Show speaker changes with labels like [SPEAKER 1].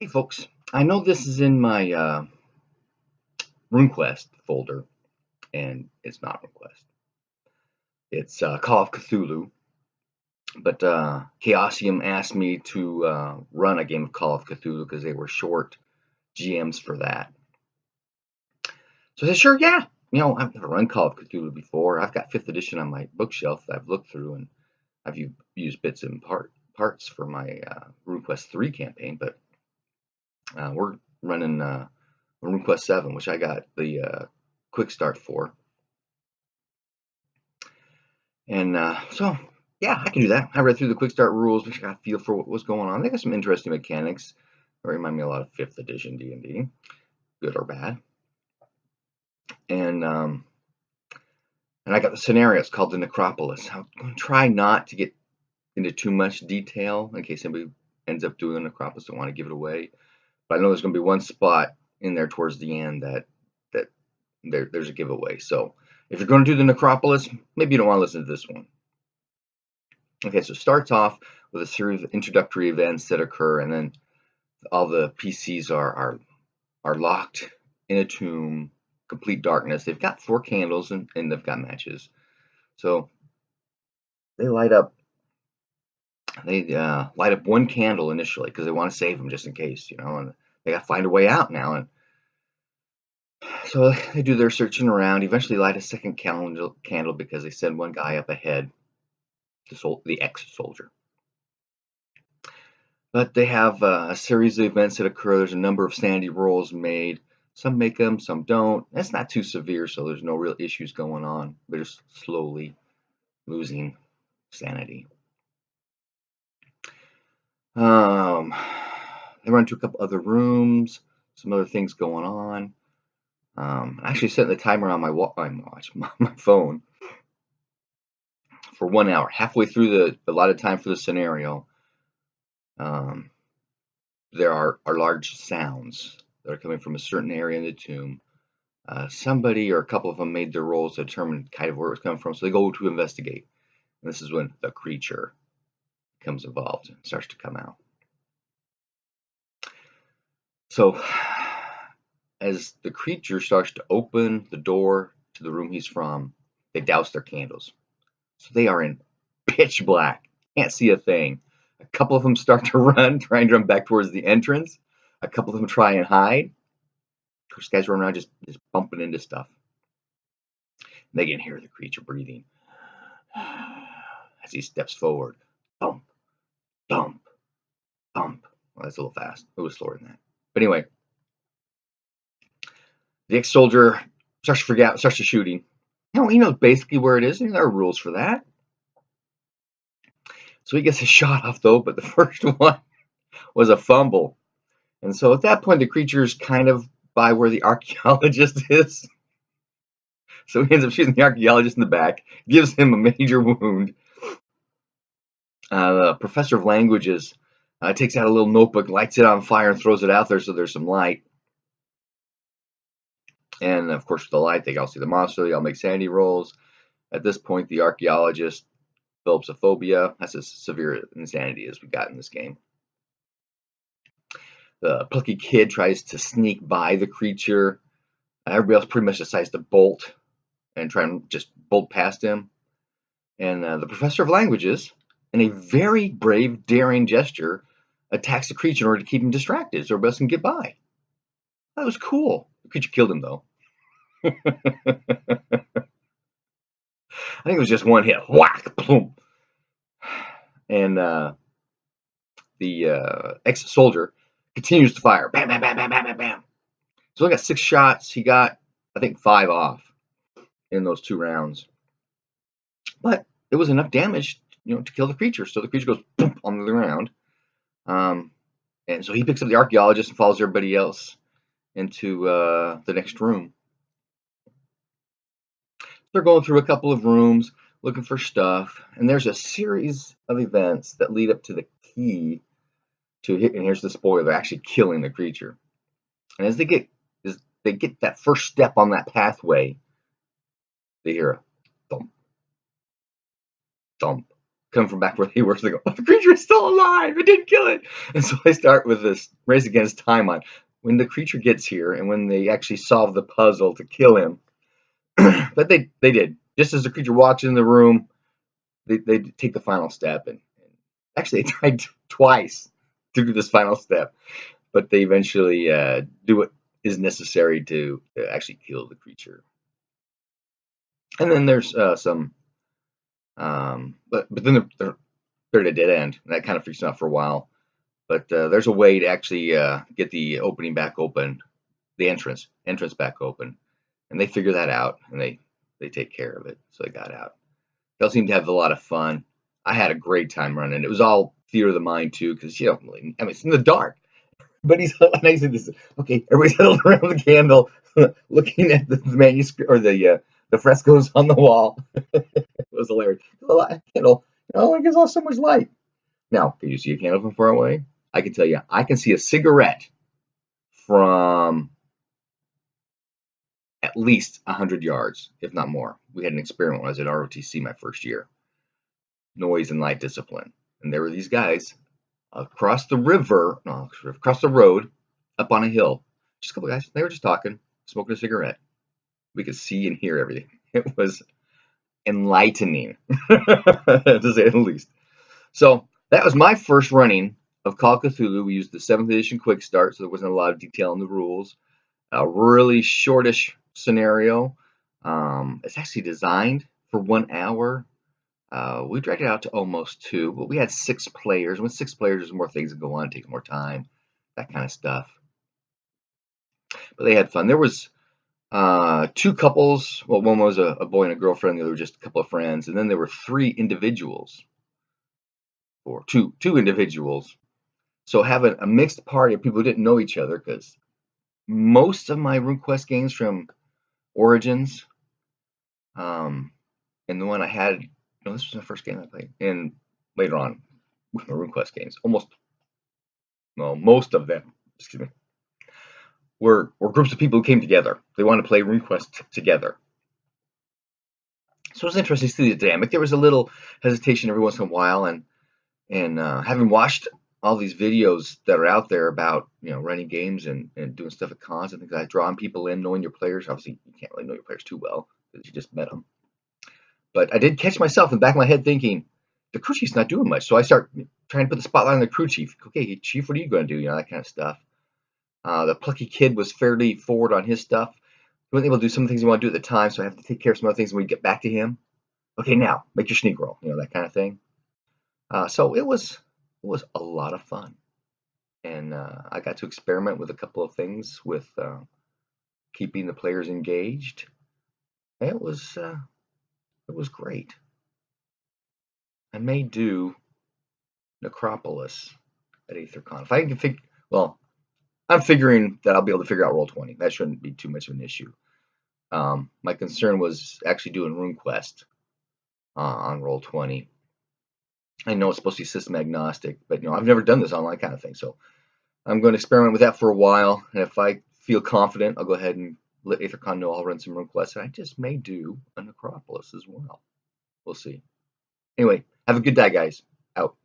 [SPEAKER 1] Hey folks, I know this is in my RuneQuest folder, and it's not RuneQuest. It's Call of Cthulhu, but Chaosium asked me to run a game of Call of Cthulhu because they were short GMs for that. So I said, sure, yeah. I've never run Call of Cthulhu before. I've got 5th edition on my bookshelf that I've looked through, and I've used bits and parts for my RuneQuest 3 campaign, but we're running RuneQuest 7, which I got the quick start for. And so, yeah, I can do that. I read through the quick start rules, which I got a feel for what was going on. They got some interesting mechanics. They remind me a lot of 5th edition D&D, good or bad. And I got the scenarios called the Necropolis. I'm going to try not to get into too much detail in case anybody ends up doing the Necropolis. Don't want to give it away. But I know there's going to be one spot in there towards the end that there's a giveaway. So if you're going to do the Necropolis, maybe you don't want to listen to this one. Okay, so it starts off with a series of introductory events that occur, and then all the PCs are locked in a tomb, complete darkness. They've got 4 candles and they've got matches. So they light up. They light up one candle initially because they want to save them just in case, and they got to find a way out now. And so they do their searching around. Eventually, light a second candle because they send one guy up ahead, the ex-soldier. But they have a series of events that occur. There's a number of sanity rolls made. Some make them, some don't. That's not too severe, so there's no real issues going on. They're just slowly losing sanity. They run to a couple other rooms, some other things going on. I actually set the timer on my watch, my phone, for 1 hour. Halfway through the allotted time for the scenario, there are large sounds that are coming from a certain area in the tomb. Somebody or a couple of them made their rolls to determine kind of where it was coming from, so they go to investigate. And this is when the creature becomes involved and starts to come out. So as the creature starts to open the door to the room he's from, they douse their candles. So they are in pitch black, can't see a thing. A couple of them start to run, trying to run back towards the entrance. A couple of them try and hide. Of course, guys run around just bumping into stuff. And they can hear the creature breathing as he steps forward. Thump, thump, thump. Well, that's a little fast. It was slower than that. But anyway, the ex-soldier starts to shooting. He knows basically where it is. There are rules for that. So he gets a shot off, though, but the first one was a fumble. And so at that point, the creature's kind of by where the archaeologist is. So he ends up shooting the archaeologist in the back, gives him a major wound. The professor of languages takes out a little notebook, lights it on fire, and throws it out there so there's some light. And of course, with the light, they all see the monster. They all make sanity rolls. At this point, the archaeologist develops a phobia. That's as severe insanity as we got in this game. The plucky kid tries to sneak by the creature. Everybody else pretty much decides to bolt and try and just bolt past him. And the professor of languages, in a very brave, daring gesture, attacks the creature in order to keep him distracted so everybody else can get by. That was cool. The creature killed him, though. I think it was just one hit. Whack! Boom! And the ex-soldier continues to fire. Bam, bam, bam, bam, bam, bam, bam. So he got 6 shots. He got, I think, 5 off in those 2 rounds. But it was enough damage, to kill the creature. So the creature goes boom on the ground. And so he picks up the archaeologist and follows everybody else into the next room. They're going through a couple of rooms looking for stuff, and there's a series of events that lead up to the key to hit. And here's the spoiler: actually killing the creature. And as they get that first step on that pathway, they hear a thump, thump, come from back where they were. So they go, oh, the creature is still alive. I didn't kill it. And so I start with this race against time on when the creature gets here and when they actually solve the puzzle to kill him. But they did. Just as the creature walks in the room, they take the final step. And actually, they tried twice to do this final step. But they eventually do what is necessary to actually kill the creature. And then there's some, but then they're at a dead end, and that kind of freaks me out for a while. But there's a way to actually get the opening back open, the entrance back open, and they figure that out, and they take care of it. So they got out. They all seem to have a lot of fun. I had a great time running. It was all theater of the mind too, because I mean it's in the dark. But he's and I said this. Okay, everybody's huddled around the candle, looking at the manuscript or the frescoes on the wall. It was hilarious. A candle, it gives off so much light. Now, can you see a candle from far away? I can tell you, I can see a cigarette from at least 100 yards, if not more. We had an experiment when I was at ROTC my first year. Noise and light discipline. And there were these guys across the road, up on a hill. Just a couple guys. They were just talking, smoking a cigarette. We could see and hear everything. It was enlightening, to say the least. So that was my first running of Call of Cthulhu. We used the 7th edition quick start, so there wasn't a lot of detail in the rules. A really shortish scenario. It's actually designed for 1 hour. We dragged it out to almost 2, but we had 6 players. With 6 players, there's more things that go on. It takes more time, that kind of stuff. But they had fun. There was 2 couples. Well, one was a boy and a girlfriend. The other was just a couple of friends. And then there were 3 individuals, or two individuals. So having a mixed party of people who didn't know each other, because most of my RuneQuest games from Origins, and the one I had, this was my first game I played, and later on with my RuneQuest games, most of them, excuse me, were groups of people who came together. They wanted to play RuneQuest together. So it was interesting to see the dynamic. There was a little hesitation every once in a while, and having watched all these videos that are out there about running games and doing stuff at cons and things like that, drawing people in, knowing your players. Obviously, you can't really know your players too well because you just met them. But I did catch myself in the back of my head thinking, the crew chief's not doing much. So I start trying to put the spotlight on the crew chief. Okay, chief, what are you going to do? That kind of stuff. The plucky kid was fairly forward on his stuff. He wasn't able to do some things he wanted to do at the time, so I have to take care of some other things when we get back to him. Okay, now make your sneak roll, that kind of thing. So it was a lot of fun, and I got to experiment with a couple of things with keeping the players engaged. It was great. I may do Necropolis at AetherCon if I can figure. Well, I'm figuring that I'll be able to figure out Roll20. That shouldn't be too much of an issue. My concern was actually doing RuneQuest on Roll20. I know it's supposed to be system agnostic, but I've never done this online kind of thing, so I'm going to experiment with that for a while. And if I feel confident, I'll go ahead and let AetherCon know I'll run some RuneQuest, and I just may do a Necropolis as well. We'll see. Anyway, have a good day, guys. Out.